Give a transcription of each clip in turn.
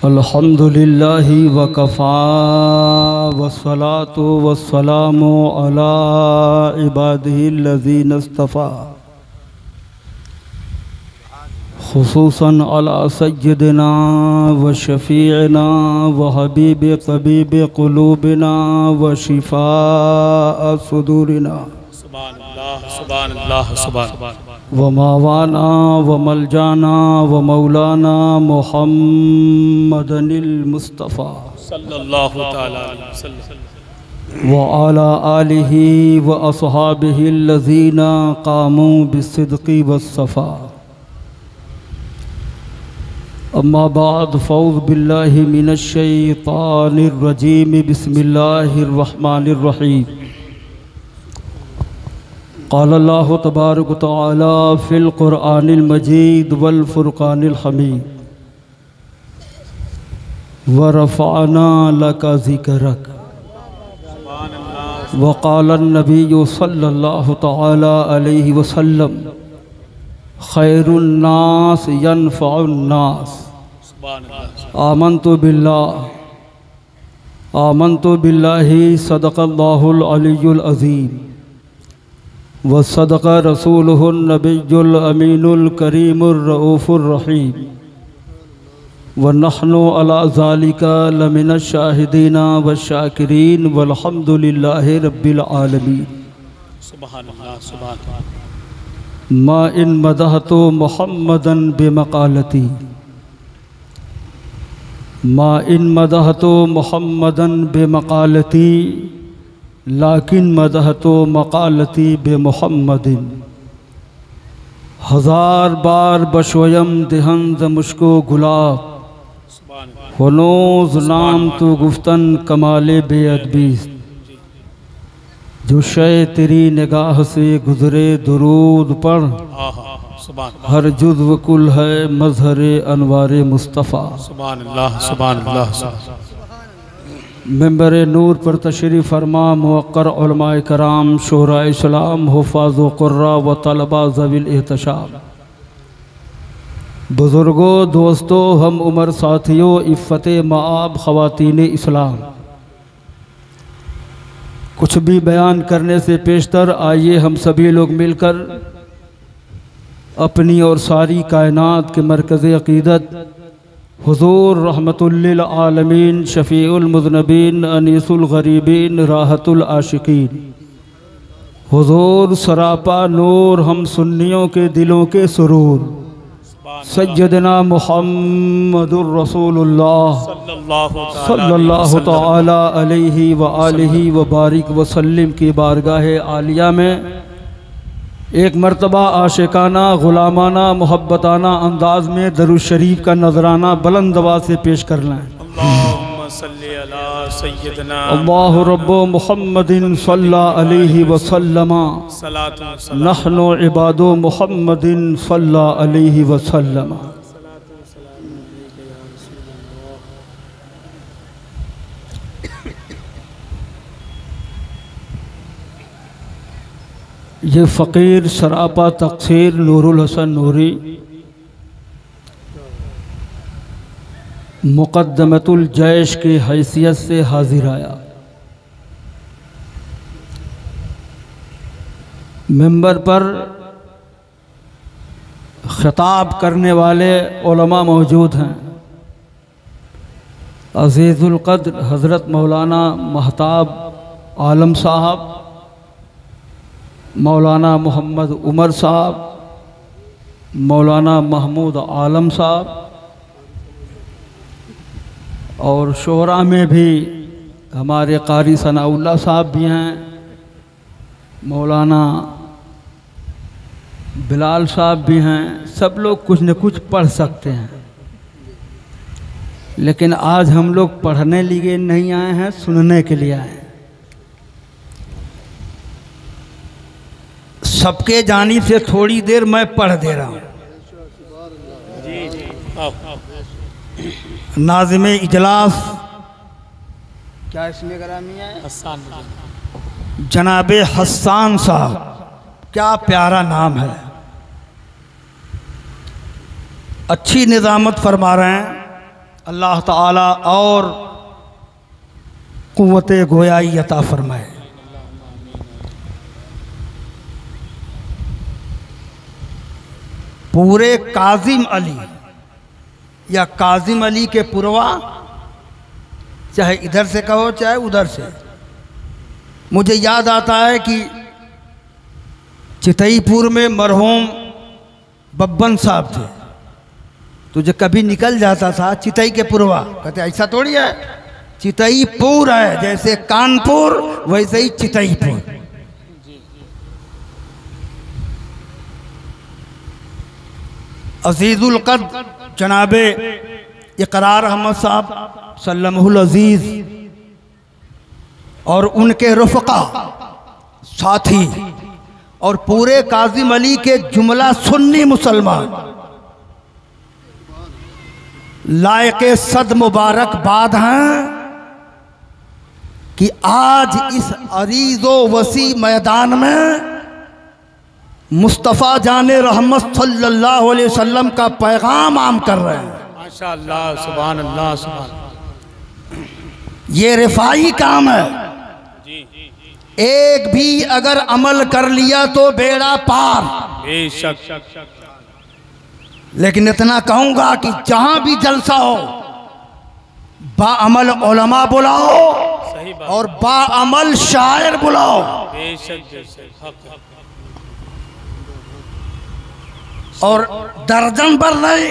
अल्हम्दुलिल्लाहि वकफ़ा वस्सलातु वस्सलामु अला इबादिहिल्लज़ीना इस्तफ़ा खुसूसन अला सय्यिदिना व शफ़ीइना व हबीब तबीब क़ुलूबिना व शिफ़ा सुदूरिना सुभानअल्लाह व मावाना व मलजाना व मौलाना मुहम्मदनिल मुस्तफ़ा सल्लल्लाहु तआला अलैहि वसल्लम व अला आलिहि व अस्हाबिहिल्लज़ीना क़ामू बिस्सिद्क़ि वस्सफ़ा। अम्मा बाद फ़ऊज़ु बिल्लाहि मिनश्शैतानिर रजीम बिस्मिल्लाहिर रहमानिर रहीम। क़ाल अल्लाहु तबारक व तआला फ़िल क़ुरआनिल मजीद वल फ़ुरक़ानिल हमीद व रफ़अना लका ज़िक्रक व क़ाल अन्नबिय्यु सल्लल्लाहु तआला अलैहि वसल्लम खैरुन नास यनफ़उन नास। आमन्तु बिल्लाहि सदक़ल्लाहुल अलियुल अज़ीम व सदक़ रसूलुहुन नबियुल अमीनुल करीमुर रऊफ़ुर रहीम व नहनु अला ज़ालिका लमिनश शाहिदीना व शाकिरीन वल्हम्दुलिल्लाहि रब्बिल आलमीन। सुभानअल्लाह सुभानअल्लाह। मा इन मदहतु मुहम्मदन बेमकालती मा इन मदहतु मुहम्मदन बेमकालती लाकिन मदहतु मकालती बेमुहम्मदिन। हजार बार बशोयम दिहंज मुश्को गुलाब हनोज नाम तो गुफ्तन कमाले बेअदबीस्त। जो शय तेरी निगाह से गुजरे दुरूद पढ़ हर जुज़्व कुल है मज़हरे अनवारे मुस्तफ़ा। सुभानअल्लाह सुभानअल्लाह। मिंबर नूर पर तशरीफ़ फरमा मुवक्कर उलमाए कराम शुहराए इस्लाम हुफ़ाज़ व क़ुर्रा व तलबा ज़विल एहतशाम बुज़ुर्गों दोस्तों हम उमर साथियों इफ़्फ़त माआब ख़वातीन इस्लाम। कुछ भी बयान करने से पेशतर आइए हम सभी लोग मिलकर अपनी और सारी कायनात के मरकज़ अक़ीदत हुज़ूर रहमतुल लिल आलमीन शफ़ीउल मुज़नबीन अनीसुल गरीबीन राहतुल आशिकीन हुज़ूर सरापा नूर हम सुन्नियों के दिलों के सुरूर सय्यदना मुहम्मदुर रसूलुल्लाह सल्लल्लाहु तआला अलैहि व आलिहि व बारिक व सल्लिम की बारगाह आलिया में एक मर्तबा आशिकाना गुलामाना मोहब्बताना अंदाज में दरूद शरीफ का नजराना बुलंद आवाज़ से पेश कर लें। अल्लाहुम्मा सल्ली अला सय्यदना अल्लाहु रब्बु मुहम्मदिन सल्लल्लाहु अलैहि व सल्लम नहनु इबादु मुहम्मदिन सल्लल्लाहु अलैहि व सल्लम। ये फ़कीर सरापा तक़सीर नूरुल हसन नूरी मुक़द्दमतुल जैश की हैसियत से हाजिर आया। मिंबर पर ख़िताब करने वाले उलमा मौजूद हैं। अज़ीज़ुल क़द्र हज़रत मौलाना महताब आलम साहब, मौलाना मोहम्मद उमर साहब, मौलाना महमूद आलम साहब और शोरा में भी हमारे कारी सनाउल्लाह साहब भी हैं, मौलाना बिलाल साहब भी हैं। सब लोग कुछ न कुछ पढ़ सकते हैं, लेकिन आज हम लोग पढ़ने लिए नहीं आए हैं, सुनने के लिए आए हैं। सबके जानिब से थोड़ी देर मैं पढ़ दे रहा हूँ। नाज़िम इजलास क्या इसमें ग्रामी है? हसन जनाब हसन साहब, क्या प्यारा नाम है। अच्छी निज़ामत फरमा रहे हैं। अल्लाह ताला और क़ुव्वत गोयाई अता फरमाए। पूरे काजिम अली या काजिम अली के पुरवा, चाहे इधर से कहो चाहे उधर से, मुझे याद आता है कि चितईपुर में मरहूम बब्बन साहब थे, तो जो कभी निकल जाता था चितई के पुरवा, कहते ऐसा थोड़ी है, चितईपुर है, जैसे कानपुर वैसे ही चितईपुर। अजीज़ुल क़द्र जनाबे इकरार अहमद साहब सल्लमुल अजीज़ और उनके रफ़क़ा साथी और पूरे काजिम अली के जुमला सुन्नी मुसलमान लायक़े सद मुबारकबाद हैं कि आज इस अरीज़ो वसी मैदान में मुस्तफ़ा जाने रहमत सल्लल्लाहु अलैहि वसल्लम का पैगाम आम कर रहे हैं। माशाअल्लाह, सुभान अल्लाह, सुभान। ये रिफाई काम है। एक भी अगर अमल कर लिया तो बेड़ा पार, बेशक। लेकिन इतना कहूंगा कि जहां भी जलसा हो बाअमल उलमा बुलाओ और बाअमल शायर बुलाओ। बेशक। और दर्जन पर नहीं,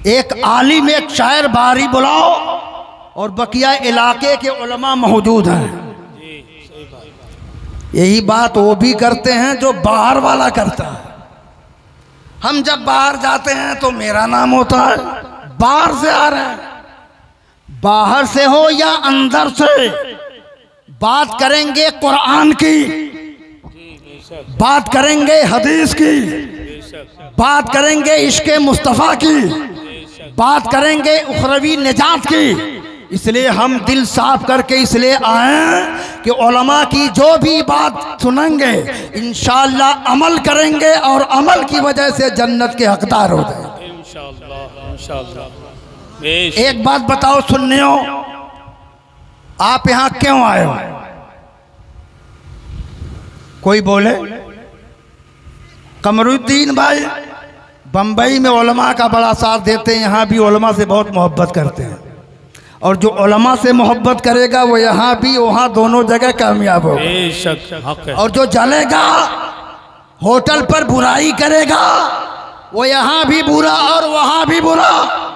एक आलिम एक शायर बारी बुलाओ और बकिया इलाके के उलमा मौजूद हैं। यही बात वो भी करते हैं जो बाहर वाला करता है। हम जब बाहर जाते हैं तो मेरा नाम होता है, बाहर से आ रहे हैं, बाहर से हो या अंदर से, बात करेंगे कुरान की, बात करेंगे हदीस की, बात करेंगे इश्क़े मुस्तफ़ा की, बात करेंगे उखरवी निजात की। इसलिए हम दिल साफ करके इसलिए आए कि उलमा की जो भी बात सुनेंगे इंशाअल्लाह अमल करेंगे और अमल की वजह से जन्नत के हकदार हो जाएंगे इंशाअल्लाह, इंशाअल्लाह। एक बात बताओ सुन्नियों, आप यहाँ क्यों आए हो? कोई बोले? कमरुद्दीन भाई बम्बई में उलमा का बड़ा साथ देते हैं, यहाँ भी उलमा से बहुत मोहब्बत करते हैं, और जो उलमा से मोहब्बत करेगा वो यहाँ भी वहाँ दोनों जगह कामयाब होगा। बेशक हक है। और जो जलेगा होटल पर बुराई करेगा वो यहाँ भी बुरा और वहाँ भी बुरा।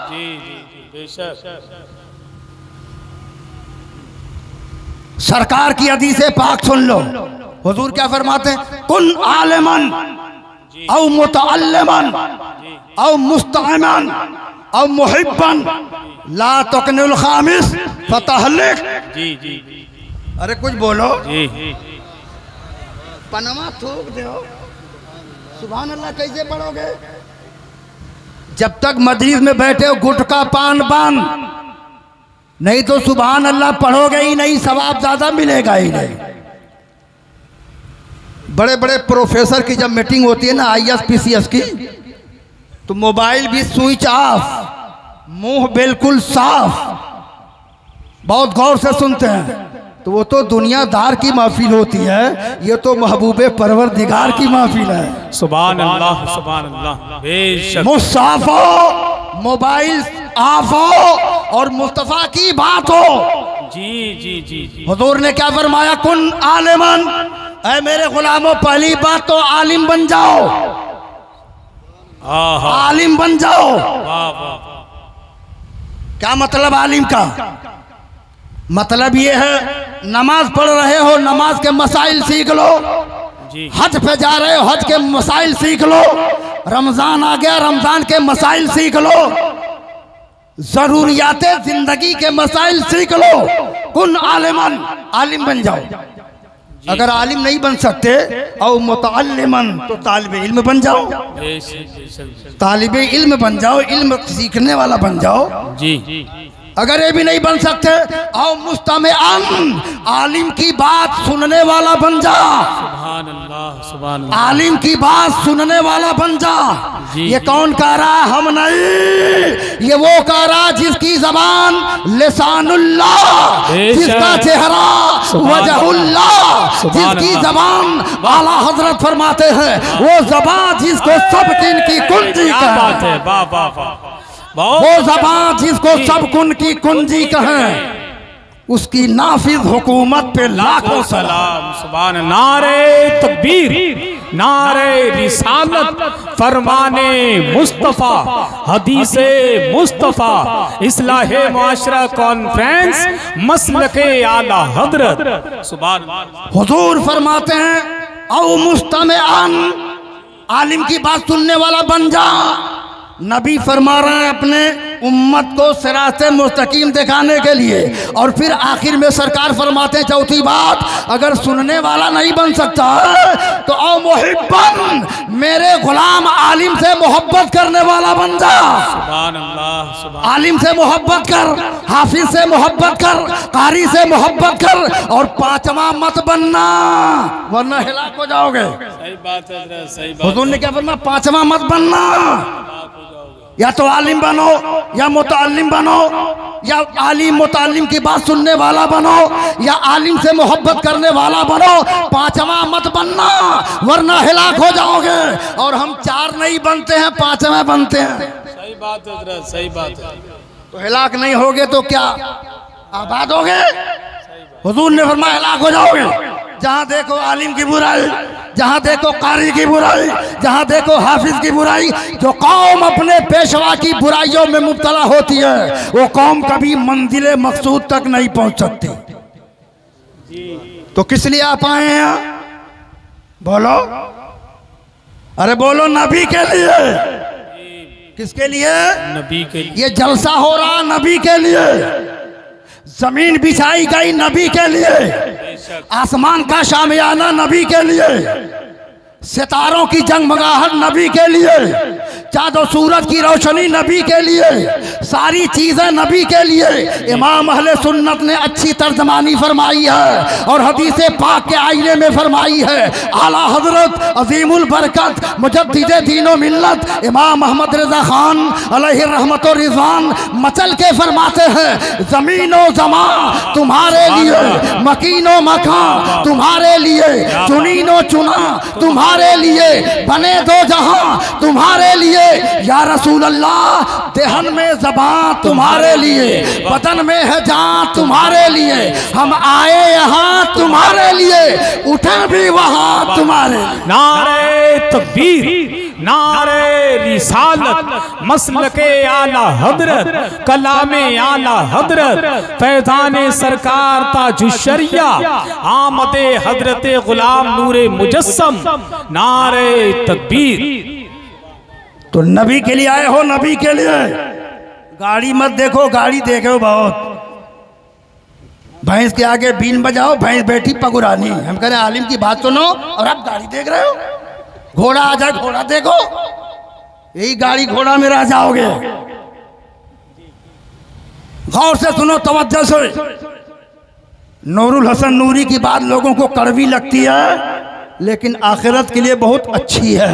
जी जी जी, बेशक। सरकार की हदीस पाक सुन लो, हुजूर क्या फरमाते हैं? कुन आलिमन औ मुतअल्लिमन औ मुस्तअमन औ मुहिब्बन ला तकनुल खामिस फतहलिक। जी जी जी। अरे कुछ बोलो जी। पनमा थूक दो, सुभान अल्लाह कैसे पढ़ोगे? जब तक मजलिस में बैठे हो गुटका पान बान, नहीं तो सुभान अल्लाह पढ़ोगे ही नहीं, सवाब ज्यादा मिलेगा ही नहीं। बड़े बड़े प्रोफेसर की जब मीटिंग होती है ना IAS PCS की, तो मोबाइल भी स्विच ऑफ, मुंह बिल्कुल साफ, बहुत गौर से सुनते हैं। तो वो तो दुनियादार की महफिल होती है, ये तो महबूबे परवरदिगार की महफिल है। सुभान अल्लाह, सुभान अल्लाह। बेशक। मुसाफ हो, मोबाइल ऑफ हो और मुस्तफ़ा की बात हो। जी जी जी जी। हुजूर ने क्या फरमाया? कुन आलिमन, ऐ मेरे गुलामों पहली बात तो आलिम बन जाओ, आलिम बन जाओ। वाह वाह। क्या मतलब आलिम का? मतलब ये है नमाज पढ़ रहे हो, नमाज के मसाइल सीख लो, हज पे जा रहे हो, हज के मसाइल सीख लो, रमजान आ गया, रमजान के मसाइल सीख लो, जरूरियाते जिंदगी के मसाइल सीख लो। कुन आलिमन, आलिम बन जाओ। अगर आलिम नहीं बन सकते और मुतअल्लिमन तो तालिब इल्म बन जाओ, तालिब इल्म बन जाओ, इल्म सीखने वाला बन जाओ। जी। अगर ये भी नहीं बन सकते और मुस्तमिअन, आलिम की बात सुनने वाला बन जा। सुभान अल्लाह, सुभान अल्लाह। आलिम की बात सुनने वाला बन जा। ये कौन कह रहा? हम नहीं, ये वो कह रहा जिसकी जबान लिसानुल्लाह, जिसका चेहरा वजहुल्लाह, जिसकी जबान आला हजरत फरमाते हैं वो जबान जिसको सब किन की कुंजी कहे, वो जबान जिसको सब कुन की कुंजी कहे, उसकी नाफिज हुकूमत पे लाखों सलाम। सुभान। नारे तकबीर, नारे रिसालत, फरमाने मुस्तफ़ा, हदीसे मुस्तफ़ा, इस्लाहे मुआशरा कॉन्फ्रेंस, मसलके आला हजरत। सुभान। हुजूर फरमाते हैं औ मुस्तमिआन, आलिम की बात सुनने वाला बन जा। नबी फरमा रहे हैं अपने उम्मत को सिराते मुस्तकीम दिखाने के लिए, और फिर आखिर में सरकार फरमाते हैं चौथी बात, अगर सुनने वाला नहीं बन सकता तो औ मुहिब्बन, मेरे गुलाम आलिम से मोहब्बत करने वाला बन जा। सुभान अल्लाह, सुभान। आलिम से मोहब्बत कर, हाफिज से मोहब्बत कर, कारी से मोहब्बत कर, और पांचवा मत बनना वरना हिलाक हो जाओगे। सही बात है, सही बात। हुजूर ने क्या फरमाया? पांचवा मत बनना, या तो आलिम बनो या मुताल्लिम बनो, या आलिम मुताल्लिम की बात सुनने वाला बनो, या आलिम से मोहब्बत करने वाला बनो, पांचवा मत बनना वरना हिलाक हो जाओगे। और हम चार नहीं बनते हैं, पांचवा बनते हैं। सही बात है, सही बात है। तो हिलाक नहीं होगे तो क्या आबाद होगे? हुजूर ने फरमाया हिलाक हो जाओगे। जहाँ देखो आलिम की बुराई, जहाँ देखो कारी की बुराई, जहाँ देखो हाफिज की बुराई, जो कौम अपने पेशवा की बुराइयों में मुब्तला होती है वो कौम कभी मंजिल मकसूद तक नहीं पहुंच सकती। तो किस लिए आप आए हैं? बोलो, अरे बोलो, नबी के लिए। किसके लिए? नबी के लिए। ये जलसा हो रहा नबी के लिए, जमीन बिछाई गई नबी के लिए, आसमान का शामियाना नबी के लिए, सितारों की जगमगाहट नबी के लिए, चाँद और सूरज की रोशनी नबी के लिए, सारी चीज़ें नबी के लिए। इमाम अहले सुन्नत ने अच्छी तर्जमानी फरमाई है और हदीस पाक के आईने में फरमाई है। आला हजरत अजीमुल बरकत मुजद्दिदे दीनो मिल्लत इमाम अहमद रज़ा खान अलैहि रहमत व रिज़वान मचल के फरमाते हैं, ज़मीनो ज़मा तुम्हारे लिए, मकीनो मकान तुम्हारे लिए, चुनीनो चुना तुम्हारे लिए, बने दो जहां तुम्हारे लिए, या रसूल अल्लाह देहन में ज़बान तुम्हारे लिए, बदन में है जान तुम्हारे लिए, हम आए यहाँ तुम्हारे लिए, उठे भी वहाँ तुम्हारे। नारे तकबीर, नारे रिसालत, मसलके आला हजरत, कलामे आला हजरत, फैज़ाने सरकार ताजुश्शरिया, आमदे हजरत गुलाम नूरे मुजस्सम, नारे तकबीर। तो नबी के लिए आए हो, नबी के लिए। गाड़ी मत देखो, गाड़ी देखो बहुत। भैंस के आगे बीन बजाओ, भैंस बैठी पगुरानी। हम कह रहे हैं आलिम की बात सुनो और आप गाड़ी देख रहे हो। घोड़ा आ जाए, घोड़ा देखो, यही गाड़ी घोड़ा में रह जाओगे। गौर से सुनो, तवज्जो से। नूरुल हसन नूरी की बात लोगों को कड़वी लगती है लेकिन आखिरत के लिए बहुत अच्छी है।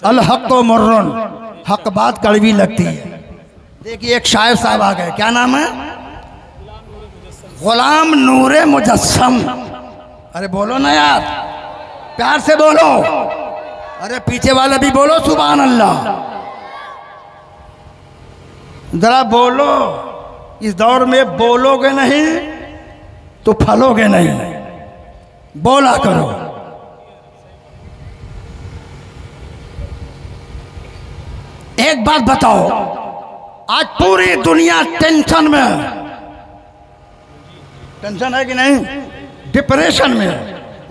अल हक व मुर्रन, हक बात कड़वी लगती है। देखिए एक शायर साहब आ गए, क्या नाम है? गुलाम नूरे मुजस्सम। अरे बोलो ना यार, प्यार से बोलो। अरे पीछे वाले भी बोलो सुभान अल्लाह। जरा बोलो, इस दौर में बोलोगे नहीं तो फलोगे नहीं, बोला करो। एक बात बताओ, आज पूरी दुनिया टेंशन में, टेंशन है कि नहीं? डिप्रेशन में,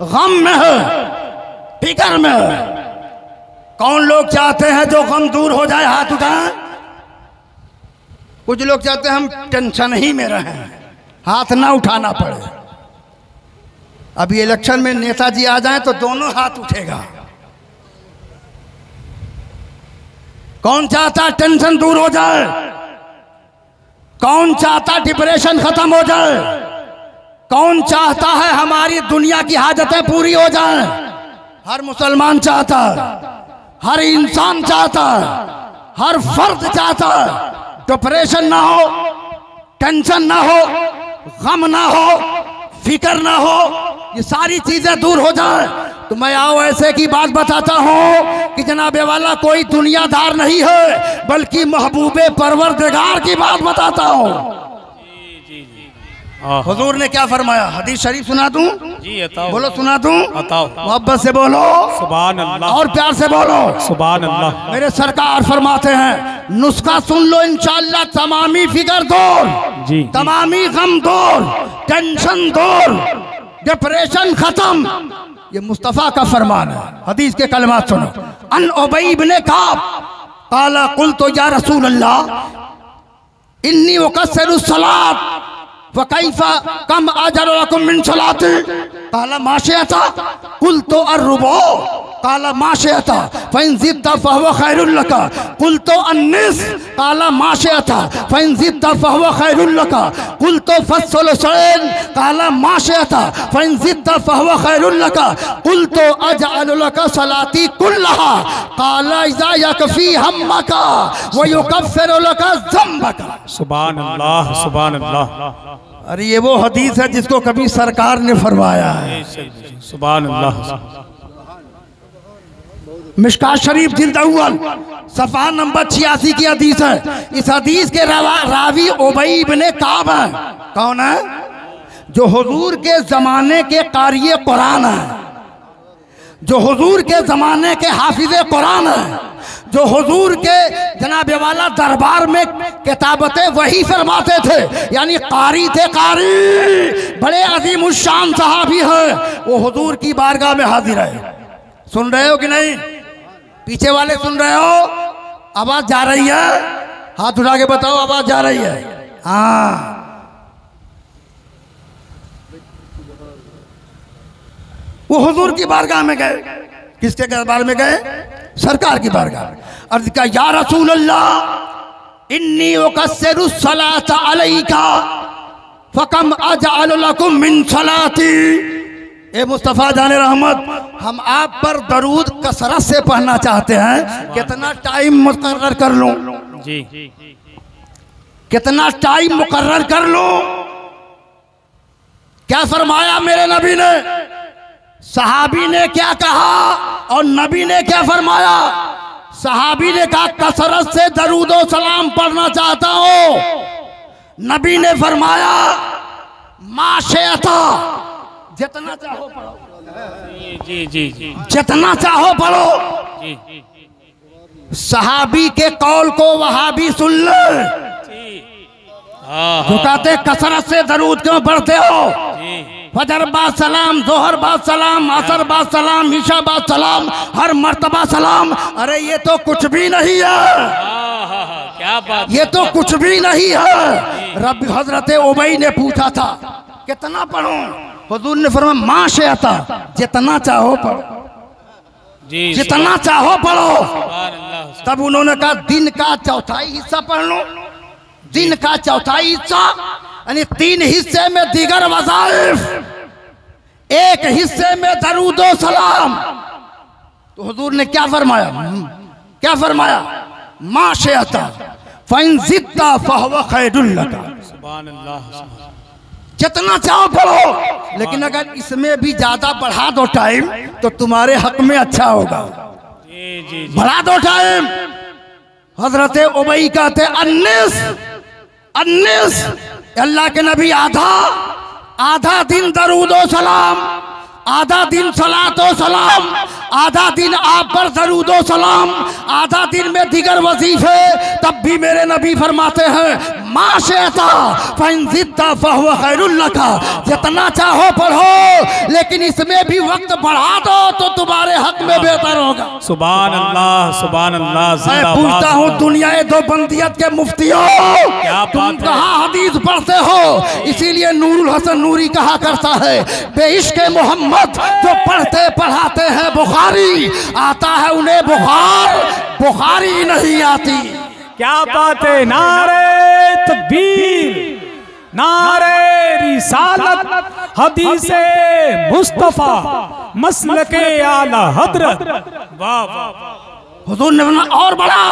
गम में है, फिक्र में है। कौन लोग चाहते हैं जो गम दूर हो जाए? हाथ उठाएं। कुछ लोग चाहते हैं हम टेंशन ही में रहें, हाथ ना उठाना पड़े। अभी इलेक्शन में नेताजी आ जाएं तो दोनों हाथ उठेगा। कौन चाहता टेंशन दूर हो जाए? कौन चाहता डिप्रेशन खत्म हो जाए? कौन चाहता है हमारी दुनिया की हाजतें पूरी हो जाएं? हर मुसलमान चाहता है, हर इंसान चाहता है, हर फर्द चाहता है डिप्रेशन ना हो, टेंशन ना हो, गम ना हो, फिक्र ना हो, ये सारी चीजें दूर हो जाए। तो मैं आओ ऐसे की बात बताता हूँ कि जनाबे वाला कोई दुनियादार नहीं है बल्कि महबूबे परवरदिगार की बात बताता हूँ। हुजूर ने क्या फरमाया, हदीस शरीफ सुना दूं? जी बताओ। बोलो सुना दूं? बताओ। मोहब्बत से बोलो, सुभान अल्लाह, और प्यार से बोलो, सुभान अल्लाह। मेरे सरकार फरमाते हैं नुस्खा सुन लो इंशाअल्लाह, तमामी फिक्र दूर, जी तमामी गम दूर, टेंशन दूर, डिप्रेशन खत्म। ये मुस्तफ़ा का फरमान है। हदीस के कलमात सुनो। अन उबई इब्ने काब काला कुल तो या रसूल अल्लाह इन्नी वकस्सरुस सलात वकैफा कम अजरुकुम मिन सलाती काला माशियता कुल तो अर्रुबो काला माशियता फइन ज़िद्ता फहुवा खैरुल लका कुल तो अन्निस काला माशियता फइन ज़िद्ता फहुवा खैरुल लका कुल तो फस्सुलसैन काला माशियता फइन ज़िद्ता फहुवा खैरुल लका कुल तो अजअलु लका सलाती कुल्लहा काला इज़ा यकफी हम्मका व युकफ्फिरु लका ज़म्बका। सुभान अल्लाह, सुभान अल्लाह। अरे ये वो हदीस है जिसको कभी सरकार ने फरमाया है। सुभान अल्लाह। मिशकात शरीफ जिल्द अव्वल सफ़ा नंबर 86 की हदीस है। इस हदीस के रावी उबई इब्ने काब है। कौन है? जो हुजूर के जमाने के कारिए कुरान है, जो हुजूर के जमाने के हाफिज़े कुरान है, जो हुजूर के जनाबे वाला दरबार में किताबतें वही फरमाते थे, यानी कारी थे, कारी बड़े अजीम उश्शान सहाबी हैं। वो हुजूर की बारगाह में हाजिर है। सुन रहे हो कि नहीं? पीछे वाले सुन रहे हो? आवाज जा रही है? हाथ उठा के बताओ आवाज जा रही है? हाँ। वो हुजूर की बारगाह में गए। किसके दरबार में गए? सरकार की बारगाह में। अर्ज़ किया या रसूल अल्लाह इन्नी उकस्सिरु सलाता अलैका फकम अजअलु लकुम मिन सलाती। ए मुस्तफ़ा जाने रहमत, हम आप पर दरूद कसरत से पढ़ना चाहते हैं, कितना टाइम मुकर्रर कर लूं? जी कितना टाइम मुकर्रर कर लूं? क्या फरमाया मेरे नबी ने? सहाबी ने क्या कहा और नबी ने क्या फरमाया? सहाबी ने कहा कसरत से दरूद और सलाम पढ़ना चाहता हूं। नबी ने फरमाया माशियता, जितना चाहो पढ़ो। जी जी जी, जितना चाहो पढ़ो। जी सहाबी के कौल को वहाबी सुन ले। जो कहते कसरत से दरूद क्यों पढ़ते हो? फजर बाद सलाम, दोहर बाद सलाम, असर बाद सलाम, ईशा बाद सलाम, हर मर्तबा सलाम। अरे ये तो कुछ भी नहीं है। क्या बात, ये तो कुछ भी नहीं है। रब हजरत उबई ने पूछा था कितना पढ़ूं? हुजूर ने फरमाया माशियता, जितना चाहो पढ़ो, जी जितना चाहो पढ़ो। सुभान अल्लाह। तब उन्होंने कहा दिन का चौथाई हिस्सा पढ़ लो। दिन का चौथाई हिस्सा यानी 3 हिस्से में दीगर वज़ाइफ, 1 हिस्से में दरूद व सलाम। तो हुजूर ने क्या फरमाया? क्या फरमाया? माशियता फइन ज़िद्ता फहुवा खैरुल लका। सुभान अल्लाह। जितना चाहो पढ़ो, लेकिन अगर इसमें भी ज्यादा बढ़ा दो टाइम तो तुम्हारे हक में अच्छा होगा। जी जी, बढ़ा दो टाइम। हजरत उबई कहते अन्निस, अन्निस। अल्लाह के नबी आधा दिन दरूद व सलाम, आधा दिन सलात व सलाम, आधा दिन आप पर दरूद व सलाम, आधा दिन में दिगर वजीफे। तब भी मेरे नबी फरमाते हैं माशियता फइन ज़िद्ता फहुवा खैरुल लका। जितना चाहो पढ़ो, लेकिन इसमें भी वक्त बढ़ा दो तो तुम्हारे हक में बेहतर होगा। सुभान अल्लाह, सुभान अल्लाह। मैं पूछता हूँ दुनियाए दो बंदियत के मुफ्तियों, तुम कहाँ हदीस पढ़ते हो? इसीलिए नूरुल हसन नूरी कहा करता है बेइश्क़ मोहम्मद जो पढ़ते पढ़ाते हैं बुखारी, आता है उन्हें बुखारी नहीं आती। क्या बात है। नारे तकबीर, नारे रिसालत, हदीसे मुस्तफा, मसलके आला हजरत। वाह वाह। हुजूर ने फरमाया और बढ़ा,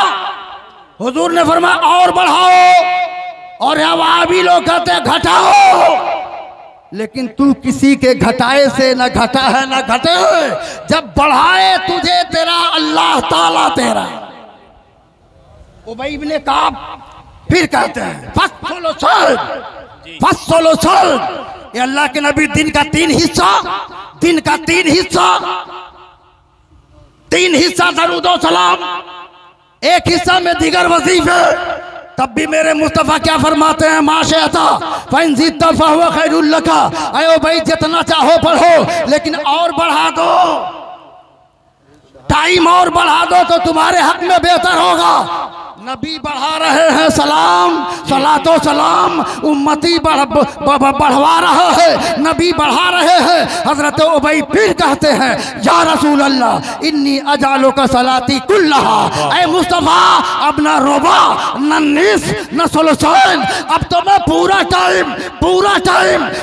हुजूर ने फरमाया और बढ़ाओ, और अवाबी लोग कहते हैं घटाओ, लेकिन तू किसी के घटाए से न घटा है न घटे, जब बढ़ाए तुझे तेरा अल्लाह ताला तेरा। उबई इब्ने काब फिर कहते हैं फस्सलो सल्द, फस्सलो सल्द। ये अल्लाह के नबी दिन का तीन हिस्सा, दिन का तीन हिस्सा, तीन हिस्सा दरूदो सलाम, एक हिस्सा में दीगर वजीफे। तब भी मेरे मुस्तफ़ा क्या फरमाते हैं, माशअता फ़इन ज़िदता फ़हुव खैरुल लका। अयो भाई जितना चाहो पढ़ो, लेकिन और बढ़ा दो, टाइम और बढ़ा दो तो तुम्हारे हक में बेहतर होगा। नबी बढ़ा रहे हैं सलाम, सलातो सलाम, उम्मती बढ़वा रहा है, नबी बढ़ा रहे हैं। हजरत उबई फिर कहते हैं या रसूल अल्लाह इन्नी अजालो का सलाती कुल्लहा। ऐ मुस्तफ़ा अब न रोबा न निस न सुलसान, अब तो मैं पूरा टाइम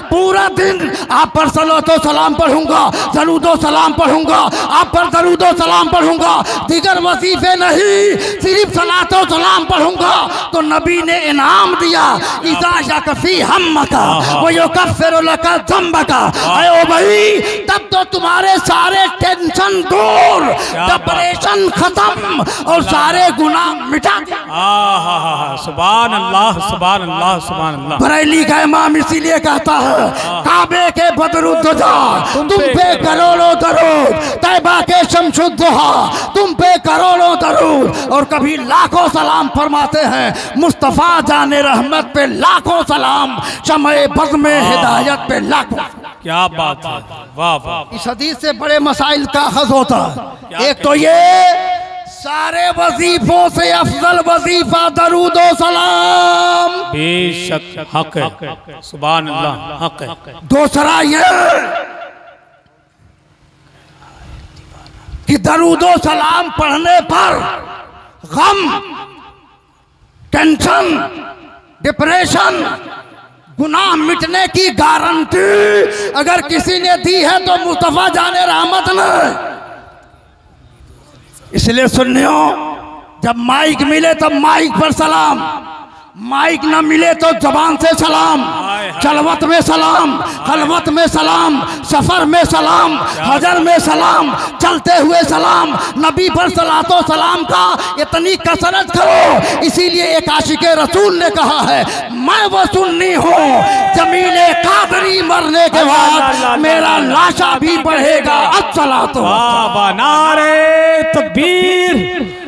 पूरा दिन आप पर सलातो सलाम पढ़ूंगा, दरूदो सलाम पढ़ूंगा, आप पर दरूदो सलाम पढ़ूंगा, दीगर वजीफे नहीं, सिर्फ सलातो सलाम पढ़ूंगा। तो नबी ने इनाम दिया, इज़ा यकफी हम्मका व युकफ्फिरु लका ज़म्बका। अयो भाई तब तो तुम्हारे सारे टेंशन दूर, डिप्रेशन खत्म और सारे गुनाह मिटा। सुभान अल्लाह सुभान अल्लाह सुभान अल्लाह। बरेली का इमाम इसीलिए कहता है काबे के बदरुद्दोजा तुम पे करोड़ों दरूद, तैबा के शमशुद्दोहा तुम पे करोड़ों दरूद, और कभी लाखों सलाम फरमाते हैं मुस्तफ़ा जाने रहमत पे लाखों सलाम, शमए बज़्म में हिदायत पे लाखों। क्या बात है, वाह वाह। इस हदीस से बड़े मसाइल का अखज़ होता है। एक तो ये सारे वजीफों से अफजल वजीफा दरूदो सलाम, बेशक हक है, सुभान अल्लाह हक है। दूसरा ये कि दरूदो सलाम पढ़ने पर गम, टेंशन, डिप्रेशन, गुनाह मिटने की गारंटी अगर किसी ने दी है तो मुस्तफ़ा जाने रहमत ने। इसलिए सुनियो, जब माइक मिले तब माइक पर सलाम, माइक न मिले तो जबान से सलाम, चलवत में सलाम, खलवत में सलाम, सफर में सलाम, हजर में सलाम, चलते हुए सलाम, नबी पर सलातो सलाम का इतनी कसरत करो। इसीलिए एक आशिके रसूल ने कहा है मैं वो सुन्नी हूँ जमीले कादरी मरने के बाद मेरा लाशा भी बढ़ेगा। अस्सलातो नारे तकबीर,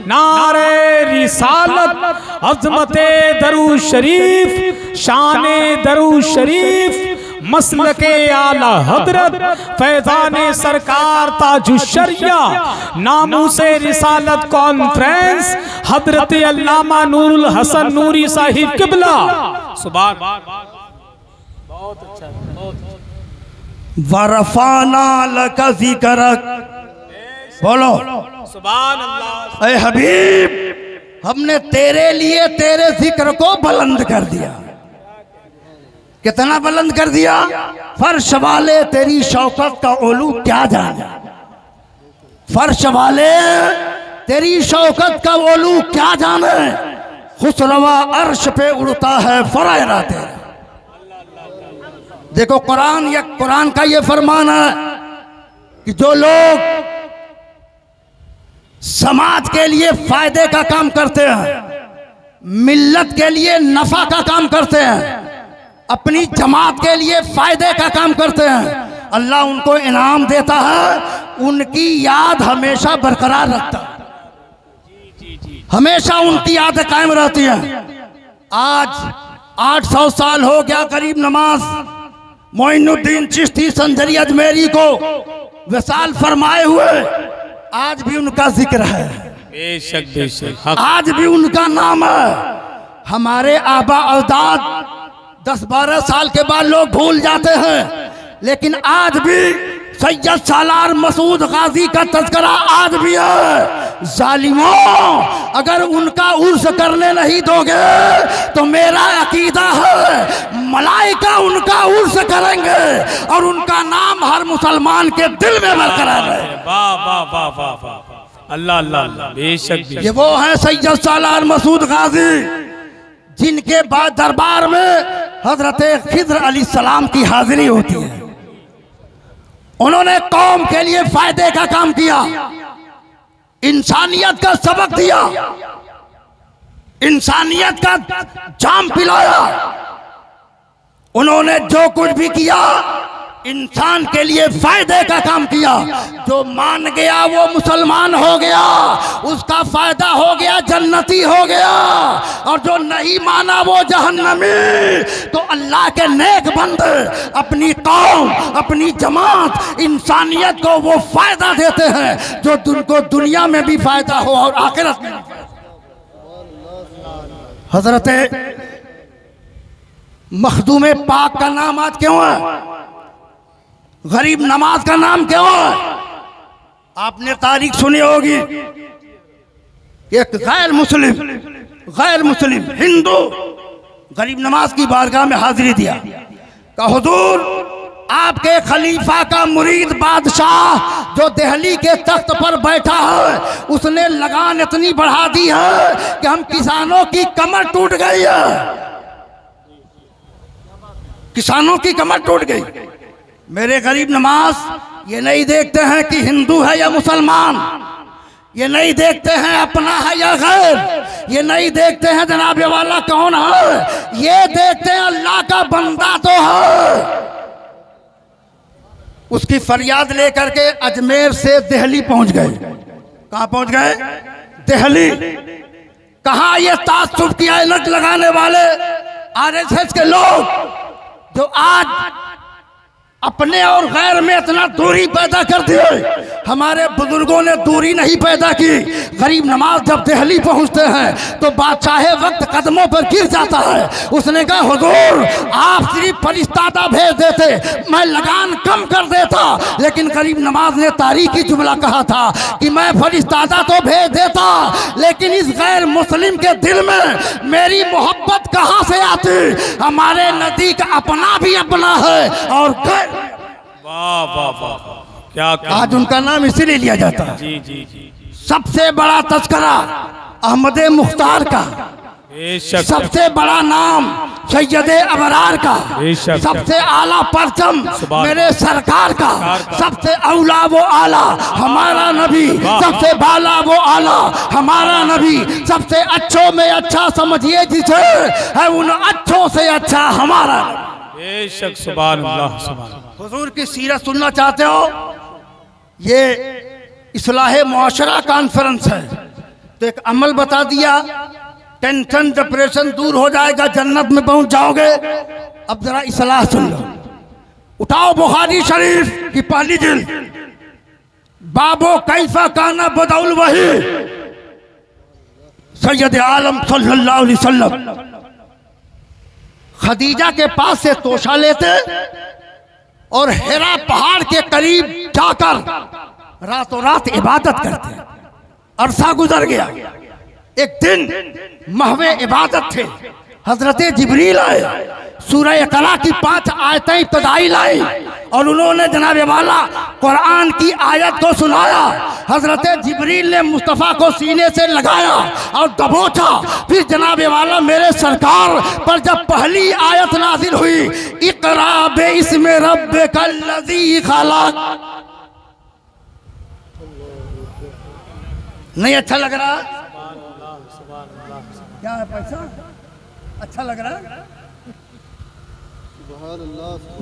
नारे रिसालत, अज़मते दरूद शरीफ, शाने दरूद शरीफ, मसलके आला हजरत, फैज़ाने सरकार ताजुश्शरिया, नामूसे रिसालत कॉन्फ्रेंस, हजरत अल्लामा नूरुल हसन नूरी साहिब किबला। सुभान, बहुत अच्छा, बहुत वरफाना लका ज़िक्रक, बोलो सुभान अल्लाह। ऐ हबीब हमने तेरे लिए तेरे जिक्र को बुलंद कर दिया। कितना बुलंद कर दिया? फर्श वाले तेरी शौकत का ओलू क्या जाने, फर्श वाले तेरी शौकत का ओलू क्या जाने, खुसरवा अर्श पे उड़ता है फरायरा तेरा। देखो कुरान का ये फरमान है कि जो लोग समाज के लिए फायदे का काम करते हैं, मिल्लत के लिए नफा का काम करते हैं, अपनी जमात के लिए फायदे का काम करते हैं, अल्लाह उनको इनाम देता है, उनकी याद हमेशा बरकरार रखता है, हमेशा उनकी याद कायम रहती है। आज 800 साल हो गया करीब नमाज मोइनुद्दीन चिश्ती संजरी अजमेरी को विसाल फरमाए हुए, आज भी उनका जिक्र है, बेशक बेशक, आज भी उनका नाम है। हमारे आबा अजदाद 10-12 साल के बाद लोग भूल जाते हैं, लेकिन आज भी सैयद सालार मसूद गाजी का तज़किरा आज भी है। जालिमों अगर उनका उर्स करने नहीं दोगे तो मेरा अकीदा है मलाइका उनका उर्स करेंगे और उनका नाम हर मुसलमान के दिल में बरकरार है। वाह वाह वाह वाह वाह। अल्लाह अल्लाह अल्लाह, बेशक ये वो हैं सैयद सालार मसूद गाजी, जिनके बाद दरबार में हजरत खिद्र अलैहिस्सलाम की हाजिरी होती है। उन्होंने कौम के लिए फायदे का काम किया, इंसानियत का सबक दिया, इंसानियत का जाम पिलाया। उन्होंने जो कुछ भी किया इंसान के लिए फायदे का काम किया। जो मान गया वो मुसलमान हो गया, उसका फायदा हो गया, जन्नती हो गया, और जो नहीं माना वो जहन्नमी। तो अल्लाह के नेक बंदे अपनी कौम, अपनी जमात, इंसानियत को वो फायदा देते हैं जो उनको दुनिया में भी फायदा हो और आखिरत में भी। हजरत मखदूम पाक का नाम आज क्यों है? गरीब नवाज का नाम क्यों है? आपने तारीख सुनी होगी। एक गैर मुस्लिम हिंदू गरीब नवाज की बारगाह में हाजिरी दिया, कहा हुजूर आपके खलीफा का मुरीद बादशाह जो दिल्ली के तख्त पर बैठा है, उसने लगान इतनी बढ़ा दी है कि हम किसानों की कमर टूट गई है, किसानों की कमर टूट गई। मेरे गरीब नवाज ये नहीं देखते हैं कि हिंदू है या मुसलमान, ये नहीं देखते हैं अपना है या गैर, ये नहीं देखते हैं जनाब वाला कौन है, ये देखते हैं अल्लाह का बंदा तो है। उसकी फरियाद लेकर के अजमेर से दिल्ली पहुंच गए। कहां पहुंच गए? दिल्ली। कहां ये तासुब की ऐनक लगाने वाले आरएसएस के लोग जो आज अपने और गैर में इतना दूरी पैदा कर दिए। हमारे बुजुर्गों ने दूरी नहीं पैदा की। गरीब नवाज जब दिल्ली पहुंचते हैं तो बादशाह वक्त कदमों पर गिर जाता है। उसने कहा हुजूर आप सिर्फ फरिश्तादा भेज देते, मैं लगान कम कर देता। लेकिन गरीब नवाज ने तारीखी जुमला कहा था कि मैं फरिश्तादा तो भेज देता, लेकिन इस गैर मुस्लिम के दिल में मेरी मोहब्बत कहाँ से आती? हमारे नजदीक अपना भी अपना है और वाह वाह वाह, क्या आज उनका नाम इसीलिए लिया जाता है। जी जी जी। सबसे बड़ा तस्करा अहमद मुख्तार का, सबसे बड़ा नाम सैयद अबरार का, सबसे आला परचम मेरे सरकार का, सबसे औला वो आला हमारा नबी, सबसे बाला वो आला हमारा नबी, सबसे अच्छों में अच्छा समझिए जिसे है उन अच्छों से अच्छा हमारा। बेशक सुभान अल्लाह सुभान। हुजूर की सीरत सुनना चाहते हो? ये इस्लाह मुआशरा कॉन्फ्रेंस है, तो एक अमल बता दिया, टेंशन डिप्रेशन दूर हो जाएगा, जन्नत में पहुंच जाओगे। अब जरा इस्लाह सुन लो। उठाओ बुखारी शरीफ की पहली जिल्द, बाबो कैफा काना बदौल वही, सैयद आलम सल्लल्लाहु अलैहि वसल्लम खदीजा के पास से तोशा लेते और हिरा पहाड़ के करीब जाकर रातों रात इबादत करते। अरसा गुजर गया, एक दिन महवे इबादत थे, हजरत जिब्रील आए, सूरह इक़रा की 5 आयतें इब्तिदाई लाई और उन्होंने जनाब वाला कुरान की आयत को सुनाया। हजरत जिब्रील ने मुस्तफ़ा को सीने से लगाया और दबोचा। फिर जनाब वाला मेरे सरकार पर जब पहली आयत नाजिल हुई, इक़रा बिस्मि रब्बिकल लज़ी खलक़। नहीं अच्छा लग रहा? क्या है पैसा? अच्छा लग रहा है?